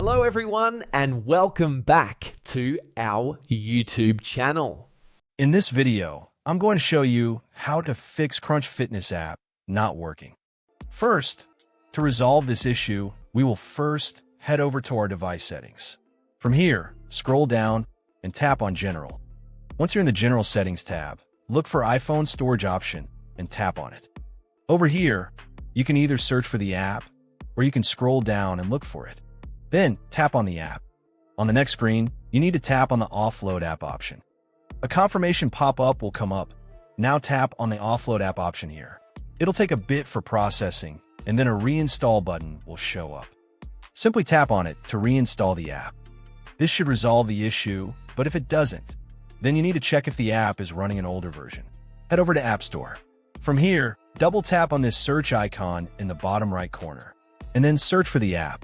Hello everyone and welcome back to our YouTube channel. In this video, I'm going to show you how to fix Crunch Fitness app not working. First, to resolve this issue, we will first head over to our device settings. From here, scroll down and tap on General. Once you're in the General Settings tab, look for iPhone Storage option and tap on it. Over here, you can either search for the app or you can scroll down and look for it. Then tap on the app. On the next screen, you need to tap on the Offload app option. A confirmation pop-up will come up. Now tap on the Offload app option here. It'll take a bit for processing, and then a reinstall button will show up. Simply tap on it to reinstall the app. This should resolve the issue, but if it doesn't, then you need to check if the app is running an older version. Head over to App Store. From here, double tap on this search icon in the bottom right corner, and then search for the app.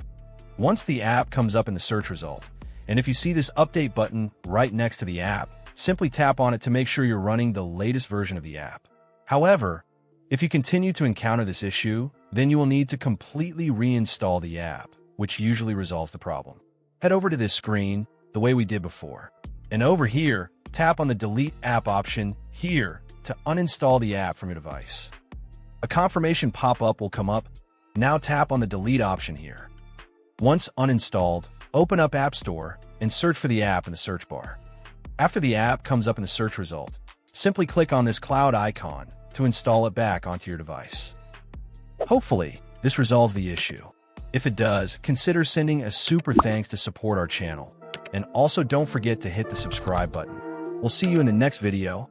Once the app comes up in the search result, and if you see this update button right next to the app, simply tap on it to make sure you're running the latest version of the app. However, if you continue to encounter this issue, then you will need to completely reinstall the app, which usually resolves the problem. Head over to this screen the way we did before, and over here, tap on the Delete App option here to uninstall the app from your device. A confirmation pop-up will come up. Now tap on the Delete option here. Once uninstalled, open up App Store and search for the app in the search bar. After the app comes up in the search result, simply click on this cloud icon to install it back onto your device. Hopefully, this resolves the issue. If it does, consider sending a super thanks to support our channel. And also don't forget to hit the subscribe button. We'll see you in the next video.